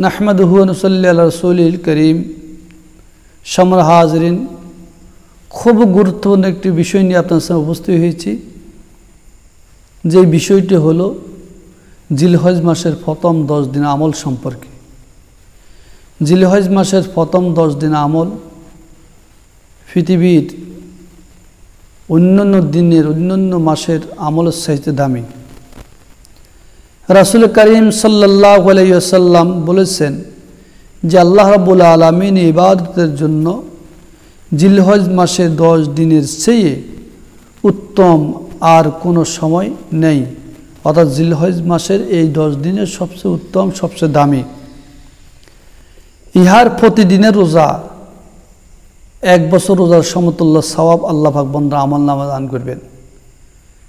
নাহমাদুহু ওয়া নুসাল্লি আলা রাসূলিল কারীম। সম্মানিত হাজিরিন, খুব গুরুত্বপূর্ণ একটি বিষয় নিয়ে আপনার সামনে উপস্থিত হয়েছি। যে বিষয়টি হলো জিলহজ মাসের প্রথম 10 দিন আমল সম্পর্কে। জিলহজ মাসের প্রথম 10 দিন আমল পৃথিবীর অন্যান্য মাসের আমলের চাইতে দামি। রাসূল করিম সাল্লাল্লাহু আলাইহি ওয়াসাল্লাম বলেছেন যে আল্লাহ রাব্বুল আলামিন ইবাদতের জন্য জিলহজ মাসের 10 দিনের চেয়ে উত্তম আর কোনো সময় নেই। অর্থাৎ জিলহজ মাসের এই 10 দিনের সবচেয়ে উত্তম, সবচেয়ে দামি। ইহার প্রতিদিনের রোজা 1 বছর রোজার সমতুল্য সওয়াব আল্লাহ পাক বান্দার আমলনামা দান করবেন।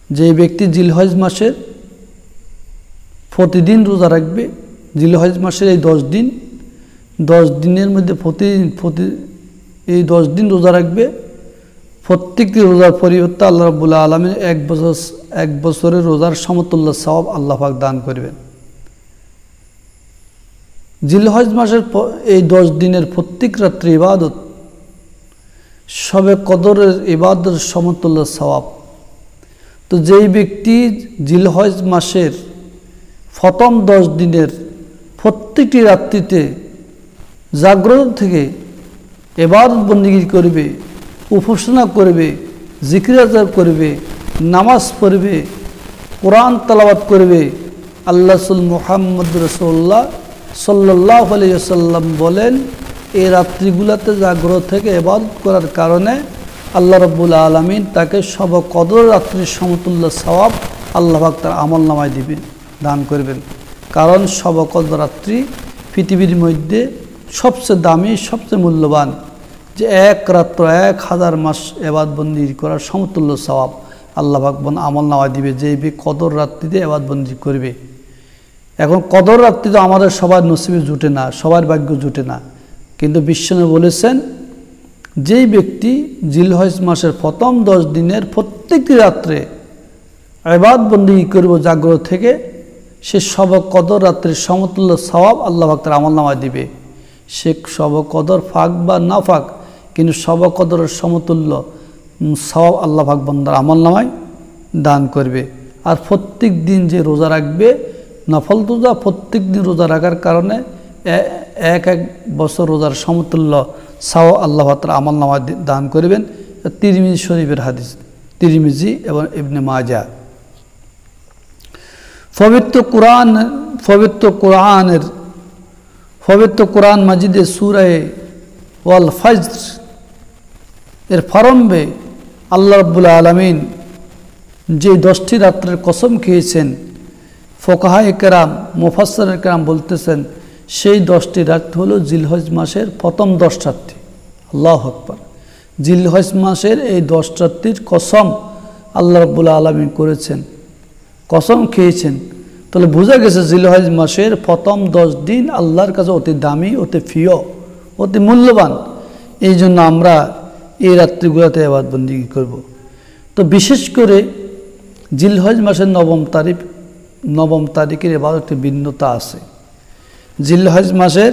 যে ব্যক্তি জিলহজ মাসের প্রতিদিন রোজা রাখবে, জিলহজ মাসের এই 10 দিনের মধ্যে এই 10 দিন রোজা রাখবে, প্রত্যেকটি রোজার পরিবর্তে আল্লাহ রাব্বুল আলামিন 1 বছরের রোজার সমতুল্য সওয়াব আল্লাহ পাক দান করবেন। জিলহজ মাসের এই 10 দিনের প্রত্যেক রাত্রি ইবাদত সবে কদরের ইবাদতের সমতুল্য সওয়াব। তো যেই ব্যক্তি জিলহজ মাসের প্রথম 10 দিনের প্রত্যেকটি রাত্রিতে জাগ্রত থেকে ইবাদত বন্দেগী করবে, উপাসনা করবে, জিকির আজকার করবে, নামাজ পড়বে, কোরআন তেলাওয়াত করবে। আল্লাহ মুহাম্মদ রাসূলুল্লাহ সাল্লাল্লাহু আলাইহি ওয়াসাল্লাম বলেন, এই রাত্রিগুলোতে জাগ্রত থেকে ইবাদত করার কারণে আল্লাহ রাব্বুল আলামিন তাকে সব কদর রাত্রির সমতুল্য সওয়াব আল্লাহ পাক তার আমলনামায় দিবেন, দান করবেন। কারণ সব কদর রাত্রি পৃথিবীর মধ্যে সবচেয়ে দামি, সবচেয়ে মূল্যবান। যে 1 রাত্র 1000 মাস ইবাদত বন্দি করার সমতুল্য সওয়াব আল্লাহ পাক আমলনামায় দিবে যে কদর রাত্রিতে ইবাদত বন্দি করবে। এখন কদর রাত্রি তো আমাদের সবার নসিবে জুটে না, সবার ভাগ্য জুটে না, কিন্তু বিশ্বনবী বলেছেন যেই ব্যক্তি জিলহজ মাসের প্রথম 10 দিনের প্রত্যেকটি রাত্রে ইবাদত বন্দেগী করব জাগ্রত থেকে, সে সব কদর রাত্রির সমতুল্য সওয়াব আল্লাহ পাক তার আমলনামায় দিবে। সে সব কদর ফাঁক বা না ফাঁক, কিন্তু সব কদরের সমতুল্য সওয়াব আল্লাহ পাক বান্দার আমলনামায় দান করবে। আর প্রত্যেক দিন যে রোজা রাখবে, নফল রোজা, প্রত্যেক দিন রোজা রাখার কারণে 1 বছর রোজার সমতুল্য সওয়াব আল্লাহ পাক তার আমলনামায় দান করবেন। তিরমিজি শরীফের হাদিস, তিরমিজি এবং ইবনে মাজাহ। পবিত্র কোরআন মাজিদে সূরা ওয়াল ফজর এর প্রারম্ভে আল্লাহ রাব্বুল আলামিন যে 10টি রাত্রের কসম খেয়েছেন, ফুকাহায়ে কেরাম, মুফাসসিরে কেরাম বলতেছেন সেই 10টি রাত হলো জিলহজ মাসের প্রথম 10 রাত্রি। আল্লাহু আকবার। জিলহজ মাসের এই 10 রাত্রির কসম আল্লাহ রাব্বুল আলামিন করেছেন, কসম খেয়েছেন। তাহলে বোঝা গেছে জিলহজ মাসের প্রথম 10 দিন আল্লাহর কাছে অতি দামি, অতি প্রিয়, অতি মূল্যবান। এই জন্য আমরা এই রাত্রিগুলোতে ইবাদত বন্দেগী করব। তো বিশেষ করে জিলহজ মাসের নবম তারিখের ইবাদতের ভিন্নতা আছে। জিলহজ মাসের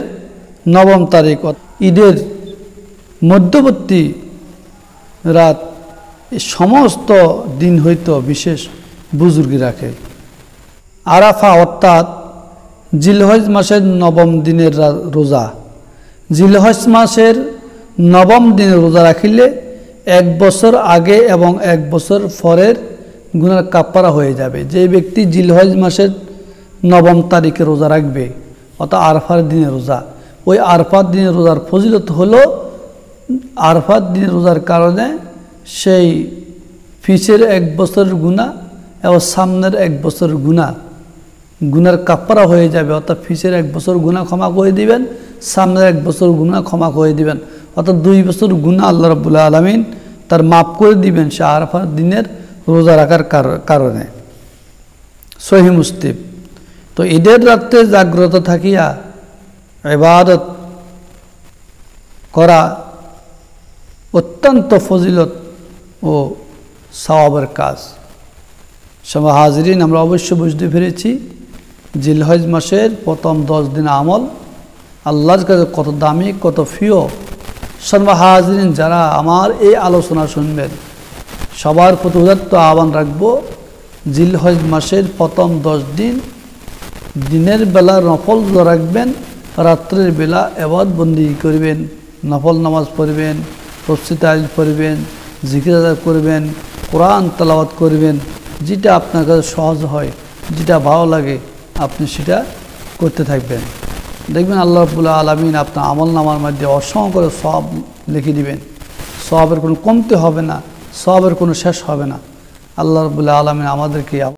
9 তারিখ ঈদের মধ্যবর্তী রাত, এই সমস্ত দিন হইতো বিশেষ বুজুর্গি রাখে। আরাফা অর্থাৎ জিলহজ মাসের 9 দিনের রোজা। জিলহজ মাসের 9 দিনের রোজা রাখিলে 1 বছর আগে এবং 1 বছর পরের গুনার কাফারা হয়ে যাবে। যে ব্যক্তি জিলহজ মাসের 9 তারিখে রোজা রাখবে, অর্থাৎ আরফার দিনের রোজা, ওই আরফার দিনের রোজার ফজিলত হলো আরফার দিনের রোজার কারণে সেই পিছের 1 বছরের গুনাহ এবং সামনের 1 বছরের গুনার কাফারা হয়ে যাবে। অর্থাৎ পিছের 1 বছর গুনাহ ক্ষমা করে দিবেন, সামনের 1 বছর গুনাহ ক্ষমা করে দিবেন। অর্থাৎ 2 বছর গুনাহ আল্লাহ রাব্বুল আলামিন তার মাফ করে দিবেন সে আরফার দিনের রোজা রাখার কারণে। সহিহ মুসলিম। তো ঈদের রাতে জাগ্রত থাকিয়া ইবাদত করা অত্যন্ত ফজিলত ও সওয়াবের কাজ। সমাজ হাজিরিন, আমরা অবশ্য বুঝতে পেরেছি জিলহজ মাসের প্রথম 10 দিন আমল আল্লাহর কাছে কত দামি, কত প্রিয়। সর্বহাজিরিন যারা আমার এই আলোচনা শুনবেন, সবার প্রতি উদাত্ত আহ্বান রাখবো, জিলহজ মাসের প্রথম 10 দিন দিনের বেলা নফল রোজা রাখবেন, রাত্রের বেলা ইবাদত বন্দি করবেন, নফল নামাজ পড়বেন, তফসির তাহলিল পড়বেন, জিকির আদায় করবেন, কোরআন তেলাওয়াত করবেন। যেটা আপনার কাছে সহজ হয়, যেটা ভালো লাগে, আপনি সেটা করতে থাকবেন। দেখবেন আল্লাহ রাব্বুল আলামিন আপনার আমল নামার মধ্যে অসংখ্য করে সওয়াব লিখে দিবেন। সওয়াবের কোনো কমতি হবে না, সওয়াবের কোনো শেষ হবে না। আল্লাহ রাব্বুল আলামিন আমাদেরকে